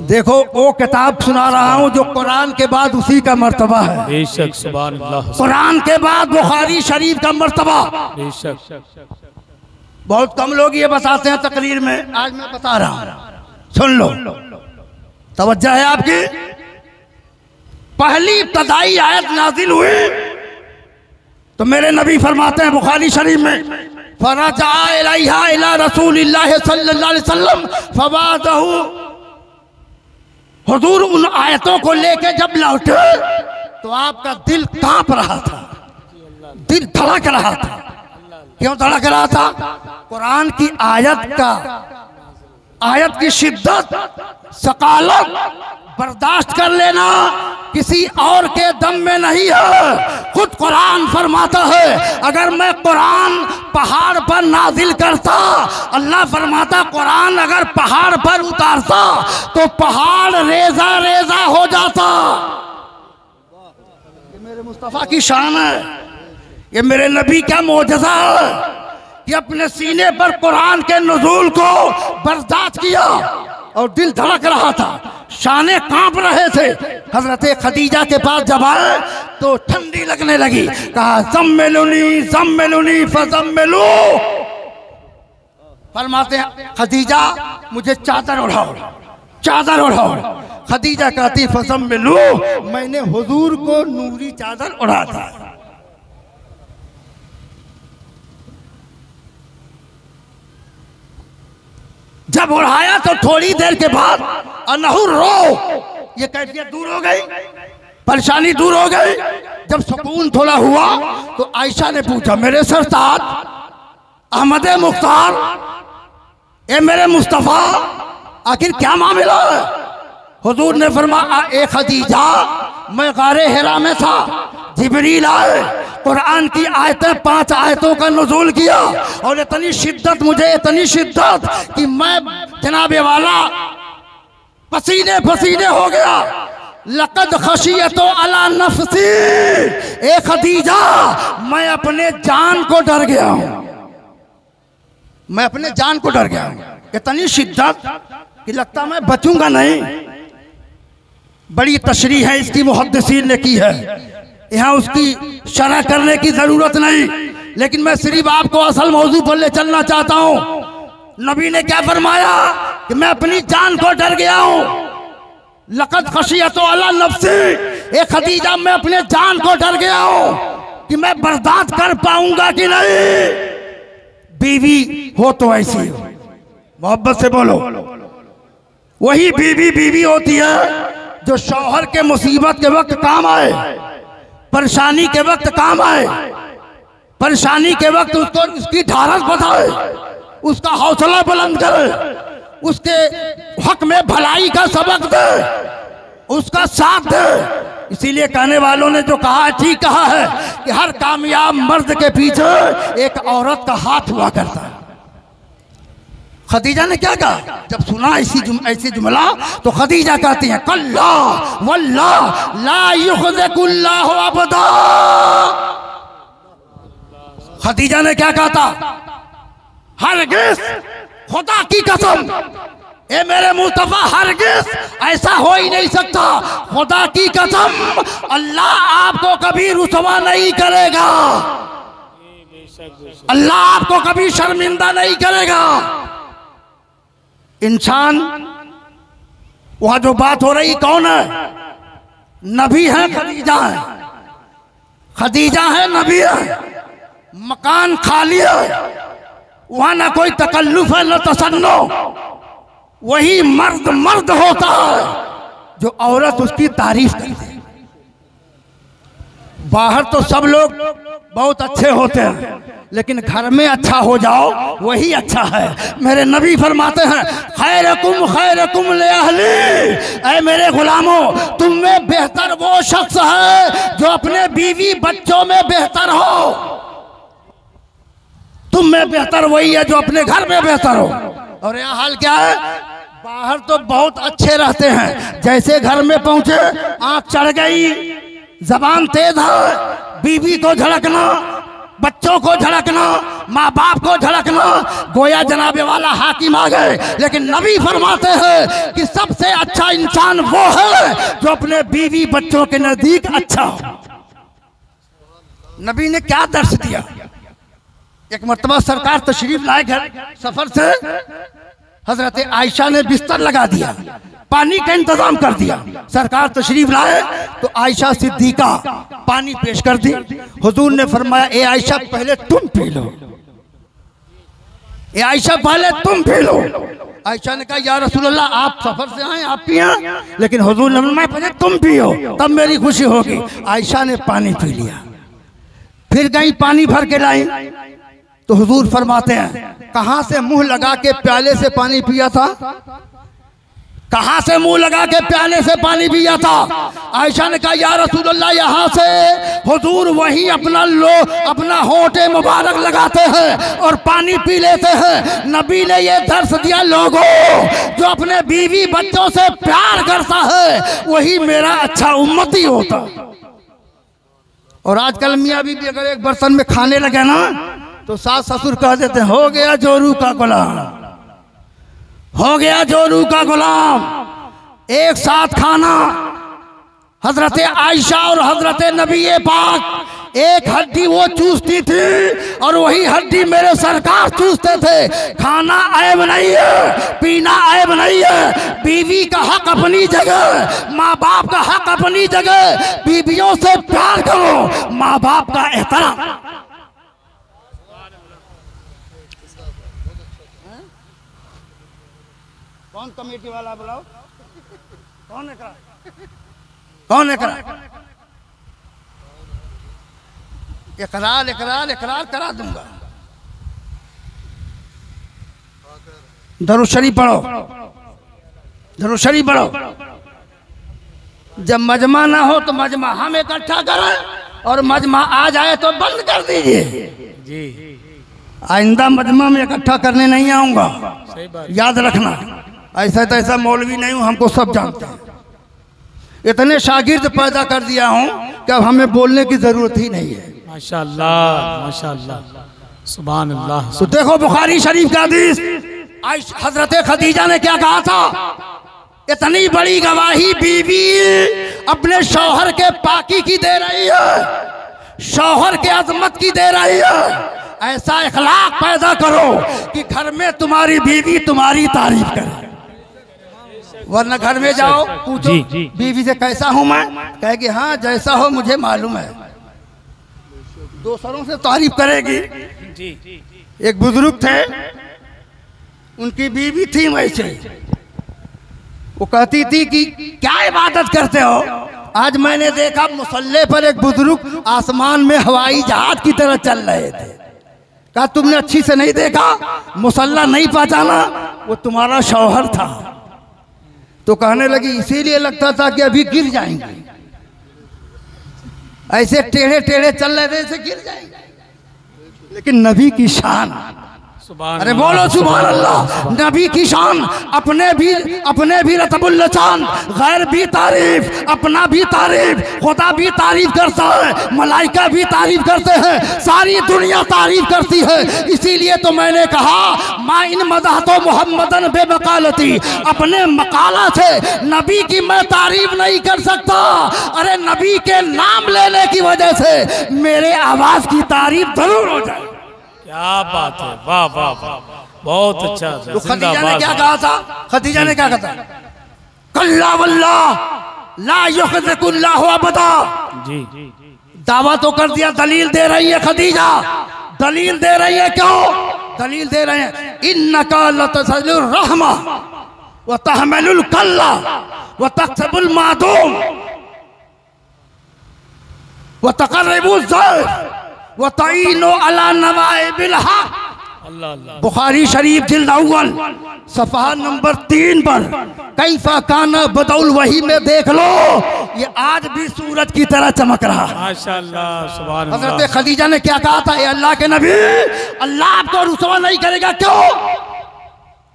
देखो वो किताब सुना रहा हूँ जो कुरान के बाद उसी का मर्तबा है। बेशक सुभान अल्लाह। कुरान के बाद बुखारी शरीफ का मर्तबा। बेशक। बहुत कम लोग ये बताते हैं तकरीर में, आज मैं बता रहा हूँ, सुन लो, तवज्जो है आपकी। पहली इब्तिदाई आयत नाजिल हुई तो मेरे नबी फरमाते हैं बुखारी शरीफ में, फरजा इलैहा इला रसूलिल्लाह सल्लल्लाहु अलैहि वसल्लम फवादहु। हुजूर उन आयतों को लेके जब लौटे तो आपका दिल कांप रहा था, दिल धड़क रहा था। क्यों धड़क रहा था? कुरान की आयत की शिद्दत, सकालत, बर्दाश्त कर लेना, किसी और के दम में नहीं है। खुद कुरान फरमाता है, अगर मैं कुरान पहाड़ पर नाजिल करता, अल्लाह फरमाता कुरान अगर पहाड़ पर उतारता तो पहाड़ रेजा रेजा हो जाता। ये मेरे मुस्तफ़ा की शान है, ये मेरे नबी का मौजज़ा है कि अपने सीने पर कुरान के नुज़ूल को बर्दाश्त किया और दिल धड़क रहा था, शाने कांप रहे थे। हजरत खदीजा के पास जब आए तो ठंडी लगने लगी, कहा ज़म्मिलूनी ज़म्मिलूनी फ़ज़म्मिलू। फरमाते हैं खदीजा मुझे चादर ओढ़ाओ, चादर ओढ़ाओ। खदीजा कहती फ़ज़म्मिलू, मैंने हुजूर को नूरी चादर ओढ़ा था। जब उड़ाया तो थोड़ी देर के बाद अनहुर रो, ये कैफियत दूर हो गई, परेशानी दूर हो गई। जब सुकून थोड़ा हुआ तो आयशा ने पूछा, मेरे सरताज अहमद मुख्तार, ए मेरे मुस्तफ़ा, आखिर क्या मामला है? हुजूर ने फरमाया, ए खदीजा, मैं गारे हिरा में था, जिब्रील आए, कुरान की आयतें 5 आयतों का नुज़ूल किया और इतनी शिद्दत, मुझे इतनी शिद्दत कि मैं जनाबे वाला पसीने पसीने हो गया। लक़द खशियतो अला नफ्सी, ए खदीजा, मैं अपने जान को डर गया हूँ, मैं अपने जान को डर गया हूँ। इतनी शिद्दत कि लगता मैं बचूंगा नहीं। बड़ी तशरीह है इसकी मुहद्दिसीन ने की है, यहाँ उसकी शरह करने की जरूरत नहीं, लेकिन मैं सिर्फ आपको असल मौजू पर ले चलना चाहता हूँ। नबी ने क्या फरमाया कि मैं अपनी जान को डर गया हूँ। लक़द खशियतो अला नफ्सी, ए खदीजा, मैं अपने जान को डर गया हूँ कि मैं बर्दाश्त कर पाऊंगा कि नहीं। बीवी हो तो ऐसी हो, मोहब्बत से बोलो, वही बीवी बीवी होती है जो शौहर के मुसीबत के वक्त काम आए, परेशानी के वक्त काम आए, परेशानी के वक्त उसको उसकी ढारस बताए, उसका हौसला बुलंद करे, उसके हक में भलाई का सबक दे, उसका साथ दे। इसीलिए कहने वालों ने जो कहा है ठीक कहा है कि हर कामयाब मर्द के पीछे एक औरत का हाथ हुआ करता है। खदीजा ने क्या कहा जब सुना ऐसी जुमला, तो खदीजा कहती हैं, कल्ला वल्लाह ला युखज़िकुल्लाहु अबदा। खदीजा ने क्या कहा था? हरगिज़, खुदा की कसम, ए मेरे मुस्तफा, हरगिज़ ऐसा हो ही नहीं सकता। खुदा की कसम, अल्लाह आपको कभी रुसवा नहीं करेगा, अल्लाह आपको कभी शर्मिंदा नहीं करेगा। इंसान, वहां जो बात हो रही कौन है? नबी है, खदीजा है, खदीजा है, नबी है। मकान खाली है, वहां ना कोई तकल्लुफ है, न तसन्नो। वही मर्द मर्द होता है जो औरत उसकी तारीफ करती है। बाहर तो सब लोग बहुत अच्छे होते हैं, लेकिन घर में अच्छा हो जाओ वही अच्छा है। मेरे नबी फरमाते हैं, खैरकुम ले अहली, ऐ मेरे गुलामों, तुम में बेहतर वो शख्स है जो अपने बीवी बच्चों में बेहतर हो। तुम में बेहतर वही है जो अपने घर में बेहतर हो। और यहाँ हाल क्या है? बाहर तो बहुत अच्छे रहते हैं, जैसे घर में पहुंचे आंख चढ़ गई, जबान तेज है, बीवी को झड़कना, बच्चों को झड़कना, माँ बाप को झड़कना, गोया जनाबे वाला हाकिम आ गए। लेकिन नबी फरमाते हैं कि सबसे अच्छा इंसान वो है जो अपने बीवी बच्चों के नजदीक अच्छा हो। नबी ने क्या दर्श दिया? एक मर्तबा सरकार तशरीफ लाए घर सफर से, हजरत आयशा ने बिस्तर लगा दिया, पानी का इंतजाम कर दिया। सरकार तशरीफ लाए तो आयशा सिद्दीका पानी पेश कर दी। हुजूर ने फरमाया, ए आयशा पहले तुम पी लो, ए आयशा पहले तुम पी लो। आयशा ने कहा, या रसूलल्लाह, आप सफर से आए, आप पिए। लेकिन हुजूर ने फरमाया, पहले तुम पियो, तब मेरी खुशी होगी। आयशा ने पानी पी लिया, फिर गई पानी भर के लाई, तो हुजूर फरमाते हैं, कहां से मुंह लगा के प्याले से पानी पिया था? कहाँ से मुंह लगा के प्याले से पानी पिया था? आयशा ने कहा या रसूलल्लाह, यहाँ से हुजूर वही अपना होंठे मुबारक लगाते हैं और पानी पी लेते हैं। नबी ने ये दर्श दिया, लोगों जो अपने बीवी बच्चों से प्यार करता है वही मेरा अच्छा उम्मती होता। और आजकल मियाँ बीवी अगर एक बर्तन में खाने लगे ना तो सास ससुर कह देते हैं हो गया जोरू का गुलाम, हो गया जोरू का गुलाम। एक साथ खाना। हजरत आयशा और हजरत नबी पाक एक हड्डी वो चूसती थी और वही हड्डी मेरे सरकार चूसते थे। खाना ऐब नहीं है, पीना ऐब नहीं है। बीवी का हक अपनी जगह, माँ बाप का हक अपनी जगह। बीवियों से प्यार करो, माँ बाप का एहतराम। कौन कमेटी वाला बुलाओ? कौन है करा? कौन है करा? इकरार इकरार इकरार करा दूंगा। दरूद शरीफ पढ़ो, दरूद शरीफ पढ़ो। जब मजमा ना हो तो मजमा हम इकट्ठा करें और मजमा आ जाए तो बंद कर दीजिए जी। आइंदा मजमा में इकट्ठा करने नहीं आऊंगा, याद रखना। ऐसा तैसा मौलवी नहीं हूँ, हमको सब जानते हैं। इतने शागिर्द पैदा कर दिया हूँ कि अब हमें बोलने की जरूरत ही नहीं है। माशाअल्लाह माशाअल्लाह, सुभान अल्लाह। तो देखो बुखारी शरीफ का हदीस, हजरत खदीजा ने क्या कहा था? इतनी बड़ी गवाही बीवी अपने शौहर के पाकी की दे रही है, शौहर के अजमत की दे रही है। ऐसा इखलाक पैदा करो कि घर में तुम्हारी बीवी तुम्हारी तारीफ करे। वरना घर में जाओ पूछो बीवी से कैसा हूं मैं, कहेगी हाँ जैसा हो मुझे मालूम है। दूसरों से तारीफ करेगी। एक बुजुर्ग थे, उनकी बीवी थी वैसे, वो कहती थी कि क्या इबादत करते हो? आज मैंने देखा मुसल्ले पर एक बुजुर्ग आसमान में हवाई जहाज की तरह चल रहे थे। कहा तुमने अच्छी से नहीं देखा, मुसल्ला नहीं पहचाना, वो तुम्हारा शौहर था। तो कहने लगी इसीलिए लगता था कि अभी गिर जाएंगे, ऐसे टेढ़े टेढ़े चल रहे थे ऐसे गिर जाएंगे। लेकिन नबी की शान, अरे बोलो सुभान अल्लाह। नबी की शान, अपने भी रतबुल लसान, गैर भी तारीफ, अपना भी तारीफ, खुदा भी तारीफ करता है, मलाइका भी तारीफ करते हैं, सारी दुनिया तारीफ करती है। इसीलिए तो मैंने कहा माँ इन मदहतो मोहम्मदन बेमकालती, अपने मकाला से नबी की मैं तारीफ नहीं कर सकता। अरे नबी के नाम लेने की वजह से मेरे आवाज की तारीफ जरूर हो जाए। क्या बात है, वाह वाह वाह, बहुत अच्छा। तो खदीजा ने क्या कहा था? खदीजा ने क्या कहा था? कल्ला वल्लाह ला युखज़िकुल्लाहु अबदा। जी दावा तो कर दिया, दलील दे रही है खदीजा। दलील दे रही है, क्यों दलील दे रहे हैं? इन्नका लतसिलुर रहमा व तहमिलुल कल्ला व तक्सबुल मादूम व तक़र्रिबुज़ ज़ैफ़ वो तईनो अला नवाइबिल हक। बुखारी शरीफ जिल्द अव्वल सफ़हा नंबर 3 पर कैफा काना बदौल वही में देख लो, ये आज भी सूरज की तरह चमक रहा है। माशाअल्लाह सुभान अल्लाह। हज़रत खदीजा ने क्या कहा था? अल्लाह के नबी, अल्लाह आपको रुसवा नहीं करेगा, क्यों?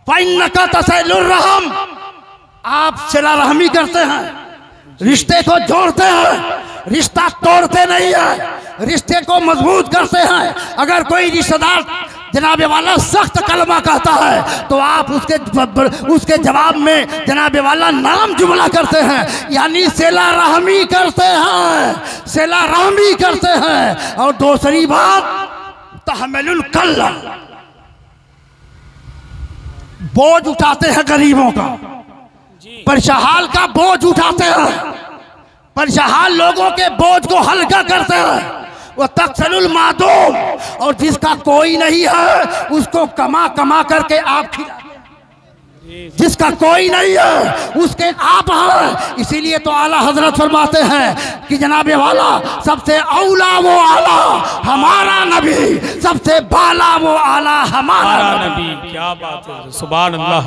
फ़इन्नका तसिलुर रहम, आप सिला रहमी करते हैं, रिश्ते को जोड़ते हैं, रिश्ता तोड़ते नहीं है, रिश्ते को मजबूत करते हैं। अगर कोई रिश्तेदार जनाबे वाला सख्त कलमा कहता है तो आप उसके जवाब में जनाबे वाला नाम जुमला करते हैं, यानी सिला रहमी करते हैं, सिला रहमी करते हैं। और दूसरी बात तहमिलुल कल्ला, बोझ उठाते हैं गरीबों का, परेशान का बोझ उठाते हैं, परेशान लोगों के बोझ को हल्का करते हैं। वो तक्सलुल मादूम, और जिसका कोई नहीं है उसको कमा कमा करके आप खिलाते हैं। जिसका कोई नहीं है उसके आप हैं। इसीलिए तो आला हजरत फरमाते हैं कि जनाबे वाला सबसे औला वो आला हमारा नबी, सबसे बाला वो आला हमारा नबी। क्या बात है, सुभान अल्लाह।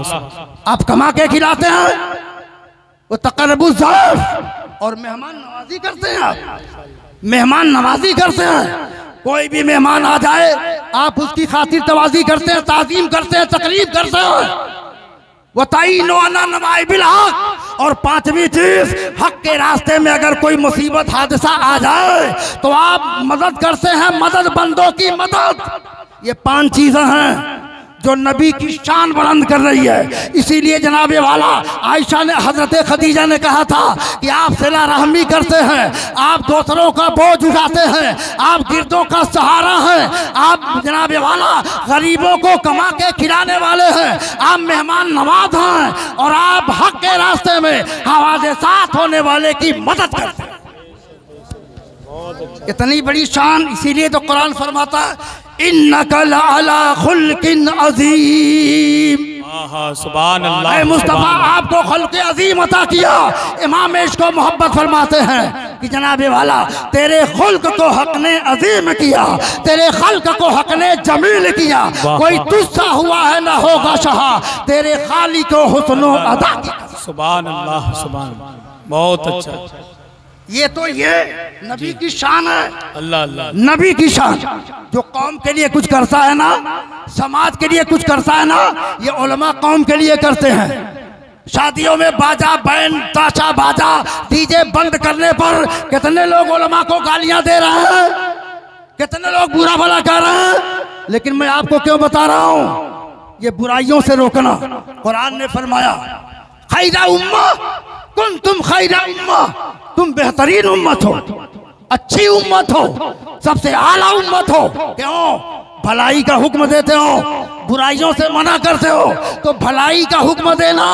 आप कमा के खिलाते हैं, वो तकर्रुब ज़ैफ़ और मेहमान नवाजी करते हैं। आप मेहमान नवाजी करते हैं। कोई भी मेहमान आ जाए आप उसकी खातिर तवाज़ी करते हैं, ताज़ीम करते हैं, तकरीब करते हैं। और पांचवी चीज, हक के रास्ते में अगर कोई मुसीबत हादसा आ जाए तो आप मदद करते हैं, मदद बंदों की मदद। ये 5 चीजें हैं जो नबी की शान बुलंद कर रही है। इसीलिए जनाबे वाला आयशा ने, हजरत खदीजा ने कहा था कि आप सिला रहमी करते हैं, आप दूसरों का बोझ उठाते हैं, आप गिरदों का सहारा हैं, आप जनाबे वाला गरीबों को कमा के खिलाने वाले हैं, आप मेहमान नवाज हैं और आप हक के रास्ते में हवाज़े साथ होने वाले की मदद करते हैं। इतनी बड़ी शान। इसीलिए तो कुरान फरमाता है इन्नका लअला खुल्किन अज़ीम। सुभान अल्लाह। मुस्तफ़ा आपको खुल्क़े अज़ीम अता किया। इमाम इश्क़ मोहब्बत फरमाते हैं कि जनाबे वाला तेरे खुल्क को हक ने अज़ीम किया, तेरे खल्क को हक ने जमील किया। कोई तुझसा हुआ है ना होगा शहा, तेरे खाली को हुस्नो अदा किया। सुभान अल्लाह, सुभान। बहुत अच्छा। ये तो ये नबी की शान है। अल्लाह अल्लाह। नबी की शान जो कौम के लिए कुछ करता है ना, समाज के लिए कुछ करता है ना, ये उलमा कौम के लिए करते हैं। शादियों में बाजा बैंड ताशा बाजा डीजे बंद करने पर कितने लोग उलमा को गालियां दे रहे हैं, कितने लोग बुरा भला कर रहे हैं। लेकिन मैं आपको क्यों बता रहा हूं, ये बुराइयों से रोकना। कुरान ने फरमाया खैरा उम्मा कुन तुम खैरा उम्मा, तुम बेहतरीन उम्मत हो, अच्छी उम्मत हो, सबसे आला उम्मत हो। क्यों? भलाई का हुक्म देते हो, बुराइयों से मना करते हो। तो भलाई का हुक्म देना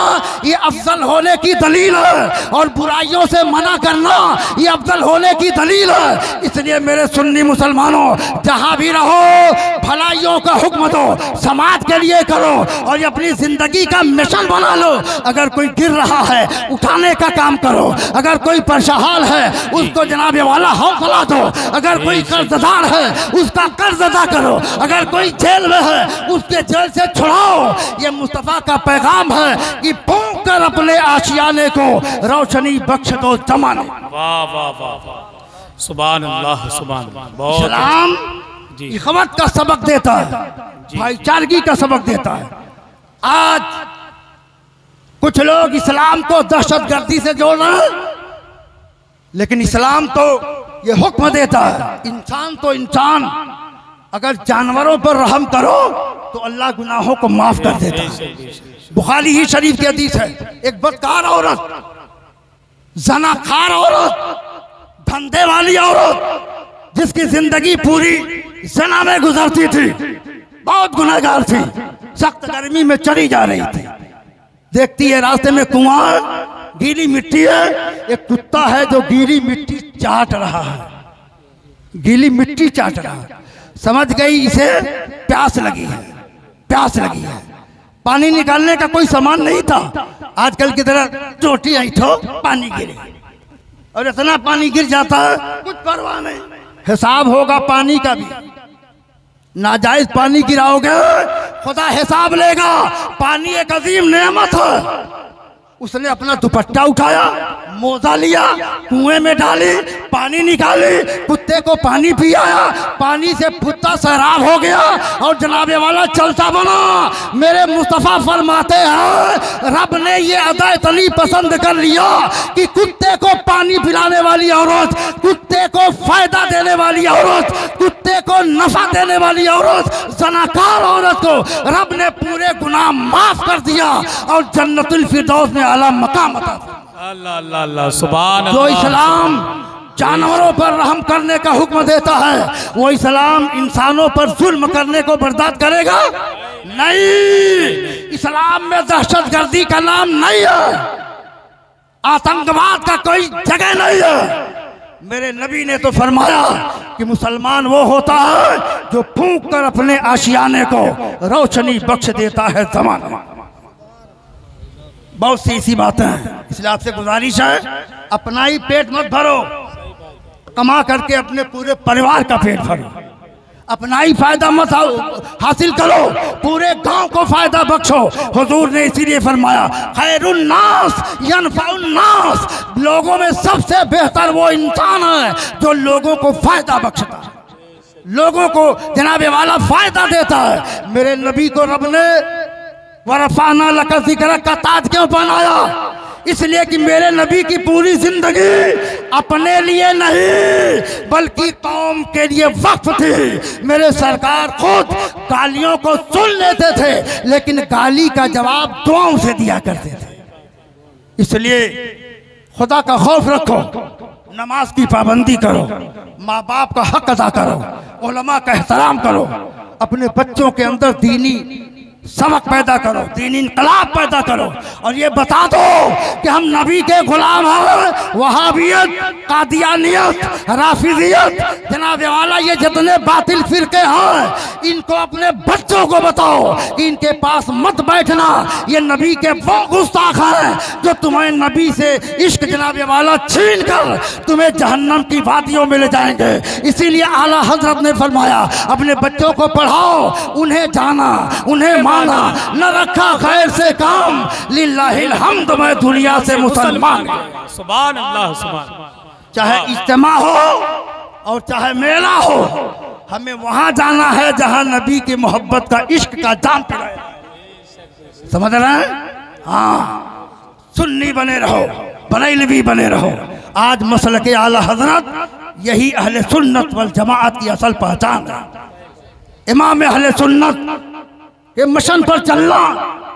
ये अफजल होने की दलील है और बुराइयों से मना करना ये अफजल होने की दलील है। इसलिए मेरे सुन्नी मुसलमानों, जहाँ भी रहो भलाइयों का हुक्म दो, समाज के लिए करो और ये अपनी जिंदगी का मिशन बना लो। अगर कोई गिर रहा है उठाने का काम करो, अगर कोई परेशान है उसको जनाबे वाला हौसला दो, अगर कोई कर्जदार है उसका कर्ज अदा करो, अगर कोई जेल में है उसके जेल से छुड़ाओ। ये मुस्तफ़ा का पैगाम है कि फूंक कर अपने आशियाने को रोशनी बख्श दो जमाने। वाह वाह वाह, सुभान अल्लाह, सुभान। इस्लाम इख़वत का सबक देता है, भाईचारगी का सबक देता है। आज कुछ लोग इस्लाम को दहशतगर्दी से जोड़ रहे हैं, लेकिन इस्लाम तो ये हुक्म देता है इंसान तो इंसान, अगर जानवरों पर रहम करो तो अल्लाह गुनाहों को माफ कर देता है। बुखारी ही शरीफ की हदीस है, एक बदकार औरत, ज़नाखार औरत, धंधे वाली औरत जिसकी जिंदगी पूरी ज़ना में गुजरती थी, बहुत गुनहगार थी, सख्त गर्मी में चली जा रही थी। देखती है रास्ते में कुआं, गीली मिट्टी है, एक कुत्ता है जो गीली मिट्टी चाट रहा है, गीली मिट्टी चाट रहा है। समझ गई इसे प्यास लगी है, प्यास लगी है। पानी निकालने का कोई सामान नहीं था, आजकल की तरह चोटी आई तो पानी गिरे, और इतना पानी गिर जाता है कुछ परवाह नहीं। हिसाब होगा पानी का भी, नाजायज पानी गिराओगे खुदा हिसाब लेगा। पानी एक अजीम नेमत है। उसने अपना दुपट्टा उठाया, मोजा लिया, कुएं में डाली, पानी निकाली, कुत्ते को पानी पियाया, पानी से कुत्ता सैराब हो गया और जनाबे वाला चलता बना। मेरे मुस्तफ़ा फरमाते हैं रब ने ये अदा इतनी पसंद कर लिया कि कुत्ते को पानी पिलाने वाली औरत, कुत्ते को फायदा देने वाली औरत, कुत्ते को नफा देने वाली औरत, ज़नाकार औरत को रब ने पूरे गुनाह माफ कर दिया और जन्नतुल फिरदौस में आला मकाम अता। अल्लाह अल्लाह अल्लाह, सुभान। जो इस्लाम जानवरों पर रहम करने का हुक्म देता है, वो इस्लाम इंसानों पर जुल्म करने को बर्दाश्त करेगा नहीं। इस्लाम में दहशतगर्दी का नाम नहीं है, आतंकवाद का कोई जगह नहीं है। मेरे नबी ने तो फरमाया कि मुसलमान वो होता है जो फूंक कर अपने आशियाने को रोशनी बख्श देता है जमाना। बहुत सी ऐसी बातें हैं, इसलिए आपसे गुजारिश है अपना ही पेट मत भरो, कमा करके अपने पूरे परिवार का पेट भरो। अपना ही फायदा मत हासिल करो, पूरे गांव को फायदा बख्शो। हुजूर ने इसीलिए फरमाया खैरुन नास यनफउन नास, लोगों में सबसे बेहतर वो इंसान है जो लोगों को फायदा बख्शता है, लोगों को जनाबे वाला फायदा देता है। मेरे नबी को रब ने वरफाना लका ज़िक्र का ताज क्यों बनाया? इसलिए कि मेरे नबी की पूरी जिंदगी अपने लिए नहीं बल्कि कौम के लिए वक्फ थी। मेरे सरकार खुद गालियों को सुन लेते थे लेकिन गाली का जवाब दुआओं से दिया करते थे। इसलिए खुदा का खौफ रखो, नमाज की पाबंदी करो, माँ बाप का हक अदा करो, उलमा का एहतराम करो, अपने बच्चों के अंदर दीनी सबक पैदा करो, दीनी इनकलाब पैदा करो और ये बता दो कि हम नबी के गुलाम हैं। वहाबियत, कादियानियत, राफिजियत, जनाब वाला ये जितने बातिल फिरके हैं इनको अपने बच्चों को बताओ कि इनके पास मत बैठना, ये नबी के वो गुस्ताख हैं जो तुम्हें नबी से इश्क जनाब वाला छीन कर तुम्हें जहन्नम की वादियों में ले जाएंगे। इसीलिए आला हजरत ने फरमाया अपने बच्चों को पढ़ाओ, उन्हें जाना, उन्हें न रखा खैर से काम, लिल्लाहिल हम्द, मैं दुनिया से मुसलमान। सुभान अल्लाह, सुभान। चाहे इज्तिमा हो और चाहे मेला हो, हमें वहां जाना है जहां नबी की मोहब्बत का इश्क का जाम पिलाया। समझ रहे हैं? हाँ, सुन्नी बने रहो, बरेलवी बने रहो। आज मसलके आला हजरत यही अहले सुन्नत वल जमाअत की असल पहचान है। इमाम अहले सुन्नत ये मिशन पर चलना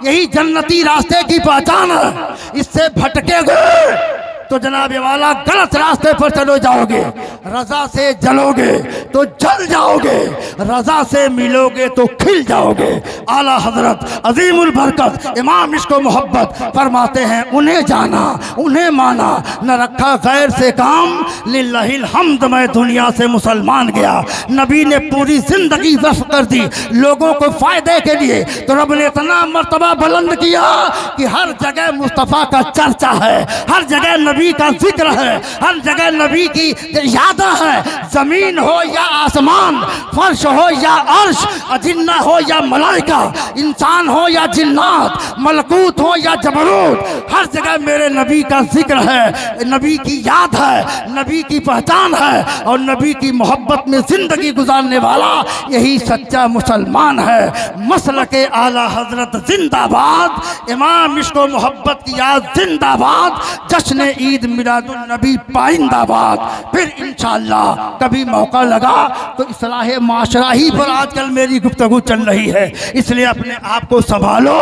यही जन्नती रास्ते की पहचान है। इससे भटकेगे तो जनाबे वाला गलत रास्ते पर चले जाओगे, रजा से जलोगे तो जल जाओगे, रजा से मिलोगे तो खिल जाओगे। आला हजरत अजीमुल बरकत इमाम इश्क़ मोहब्बत फरमाते हैं उन्हें जाना, उन्हें माना, न रखा गैर से काम, लिल्लाहिल हम्द, मैं दुनिया से मुसलमान गया। नबी ने पूरी जिंदगी वफ़ कर दी लोगों को फायदे के लिए, तो रब ने इतना मर्तबा बुलंद किया कि हर जगह मुस्तफ़ा का चर्चा है, हर जगह नबी का जिक्र है, हर जगह नबी की यादा है। जमीन हो या आसमान, फर्श हो या अर्श, जिन्ना हो या मलाइका, इंसान हो या जिन्नात, मलकूत हो या जबरूत, हर जगह मेरे नबी का जिक्र है, नबी की याद है, नबी की पहचान है और नबी की मोहब्बत में जिंदगी गुजारने वाला यही सच्चा मुसलमान है। मसलके आला हजरत जिंदाबाद, इमाम इश्क़ मोहब्बत की याद जिंदाबाद, जश्न ईद मिलादुन नबी पाइंदाबाद। फिर इंशाअल्लाह कभी मौका लगा तो इस्लाह माशरा ही पर आजकल मेरी गुफ्तगू चल रही है, इसलिए अपने आप को संभालो,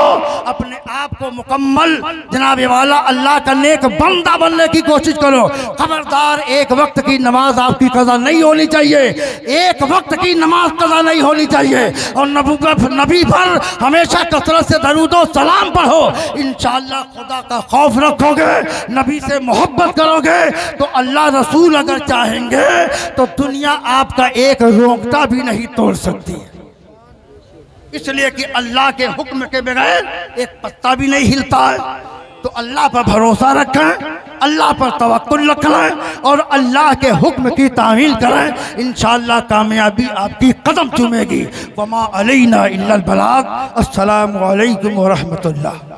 अपने आप को मुकम्मल जनाबे वाला अल्लाह का नेक बंदा बनने की कोशिश करो। खबरदार, एक वक्त की नमाज आपकी कज़ा नहीं होनी चाहिए, एक वक्त की नमाज कज़ा नहीं होनी चाहिए। और नबी पर हमेशा कसरत से दरूदो सलाम पढ़ो। इंशाअल्लाह खुदा का खौफ रखोगे, नबी से मोहब्बत करोगे तो अल्लाह रसूल अगर चाहेंगे तो दुनिया आपका एक रोंगटा भी नहीं तोड़ सकती है। इसलिए कि अल्लाह के हुक्म के बगैर एक पत्ता भी नहीं हिलता है। तो अल्लाह पर भरोसा रखें, अल्लाह पर तवक्कुल रखें और अल्लाह के हुक्म की तामील करें। इंशाअल्लाह कामयाबी आपकी कदम चूमेगी। वमा अलैना इल्लल बलाग। अस्सलामु अलैकुम व रहमतुल्लाह।